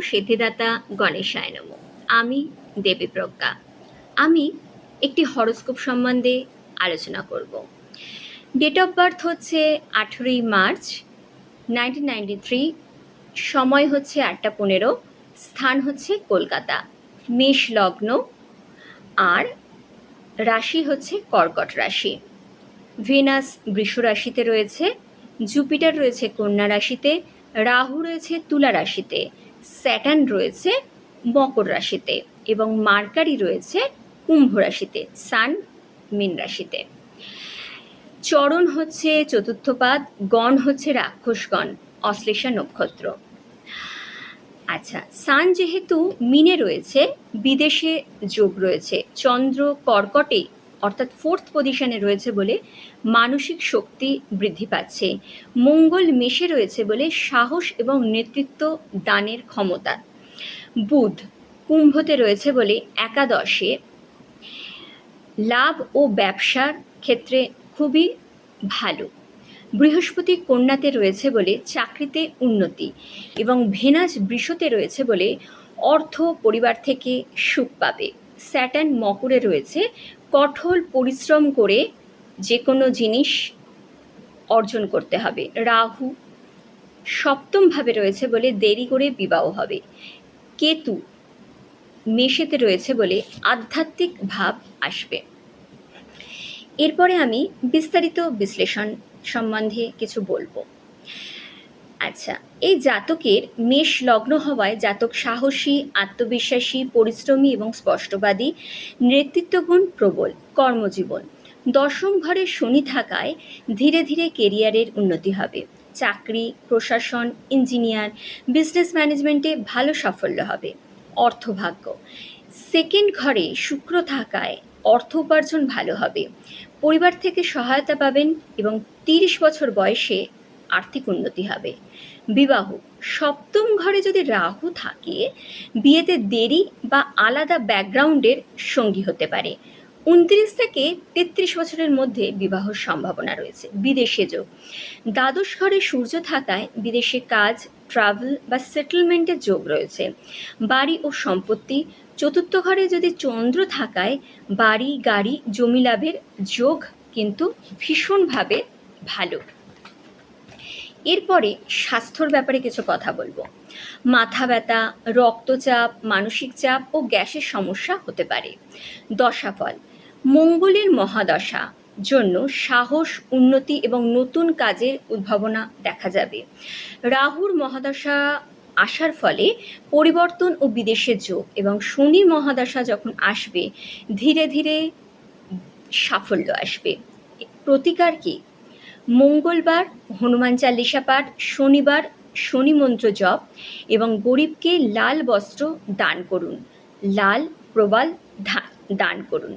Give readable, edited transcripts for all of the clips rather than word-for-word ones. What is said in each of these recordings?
সিদ্ধিদাতা গণেশায় নমঃ। আমি দেবী প্রজ্ঞা। আমি একটি হরোস্কোপ সম্বন্ধে আলোচনা করব। ডেট অফ বার্থ হচ্ছে 18ই মার্চ 1993, সময় হচ্ছে 8টা 15, স্থান হচ্ছে কলকাতা, মেষ লগ্ন, আর রাশি হচ্ছে কর্কট রাশি। ভেনাস বৃষ রাশিতে রয়েছে, জুপিটার রয়েছে কন্যা রাশিতে, রাহু রয়েছে তুলা রাশিতে, স্যাটার্ন রয়েছে মকর রাশিতে এবং মার্কারি রয়েছে কুম্ভ রাশিতে, সান মীন রাশিতে। চরণ হচ্ছে চতুর্থপাদ, গণ হচ্ছে রাক্ষসগণ, অশ্লেষা নক্ষত্র। আচ্ছা, সান যেহেতু মিনে রয়েছে, বিদেশে যোগ রয়েছে, চন্দ্র কর্কটে অর্থাৎ 4th পজিশনে রয়েছে বলে মানসিক শক্তি বৃদ্ধি পাচ্ছে, মঙ্গল মেষে রয়েছে বলে সাহস এবং নেতৃত্ব দানের ক্ষমতা, বুধ কুম্ভতে রয়েছে বলে একাদশে লাভ ও ব্যবসার ক্ষেত্রে খুবই ভালো, বৃহস্পতি কন্যাতে রয়েছে বলে চাকরিতে উন্নতি এবং ভেনাস বৃষতে রয়েছে বলে অর্থ পরিবার থেকে সুখ পাবে, স্যাটার্ন মকরে রয়েছে, কঠোর পরিশ্রম করে যে কোনো জিনিস অর্জন করতে হবে, রাহু সপ্তমভাবে রয়েছে বলে দেরি করে বিবাহ হবে, কেতু মেষেতে রয়েছে বলে আধ্যাত্মিক ভাব আসবে। এরপরে আমি বিস্তারিত বিশ্লেষণ সম্বন্ধে কিছু বলবো। আচ্ছা, এই জাতকের মেষ লগ্ন হওয়ায় জাতক সাহসী, আত্মবিশ্বাসী, পরিশ্রমী এবং স্পষ্টবাদী, নেতৃত্বগুণ প্রবল, কর্মজীবন। দশম ঘরে শনি থাকায় ধীরে ধীরে কেরিয়ারের উন্নতি হবে, চাকরি, প্রশাসন, ইঞ্জিনিয়ার, বিজনেস ম্যানেজমেন্টে ভালো সাফল্য হবে, অর্থভাগ্য। সেকেন্ড ঘরে শুক্র থাকায় অর্থ উপার্জন ভালো হবে, পরিবার থেকে সহায়তা পাবেন এবং 30 বছর বয়সে আর্থিক উন্নতি হবে। বিবাহ, সপ্তম ঘরে যদি রাহু থাকে বিয়েতে দেরি বা আলাদা ব্যাকগ্রাউন্ডের সঙ্গী হতে পারে, 29 থেকে 33 বছরের মধ্যে বিবাহর সম্ভাবনা রয়েছে। বিদেশে যোগ, দ্বাদশ ঘরে সূর্য থাকায় বিদেশে কাজ, ট্রাভেল বা সেটেলমেন্টের যোগ রয়েছে, বাড়ি ও সম্পত্তি। চতুর্থ ঘরে যদি চন্দ্র থাকায় বাড়ি, গাড়ি, জমি লাভের যোগ কিন্তু ভীষণভাবে ভালো। এরপরে স্বাস্থ্যর ব্যাপারে কিছু কথা বলবো। মাথা ব্যথা, রক্তচাপ, মানসিক চাপ ও গ্যাসের সমস্যা হতে পারে। দশাফল, মঙ্গলের মহাদশা জন্য সাহস, উন্নতি এবং নতুন কাজের উদ্ভাবনা দেখা যাবে। রাহুর মহাদশা আসার ফলে পরিবর্তন ও বিদেশের যোগ এবং শনির মহাদশা যখন আসবে ধীরে ধীরে সাফল্য আসবে। প্রতিকার কি? মঙ্গলবার হনুমান চালিসা পাঠ, শনিবার শনি মন্ত্র জপ এবং গরিবকে লাল বস্ত্র দান করুন, লাল প্রবাল দান করুন।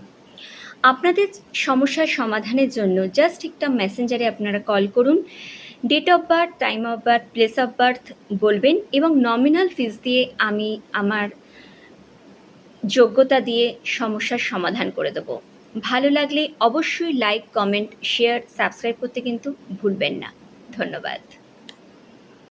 আপনাদের সমস্যার সমাধানের জন্য জাস্ট একটা মেসেঞ্জারে আপনারা কল করুন, date of birth, time of birth, place of birth বলবেন এবং নমিনাল ফিস দিয়ে আমি আমার যোগ্যতা দিয়ে সমস্যার সমাধান করে দেবো। ভালো লাগলে অবশ্যই লাইক, কমেন্ট, শেয়ার, সাবস্ক্রাইব করতে কিন্তু ভুলবেন না। ধন্যবাদ।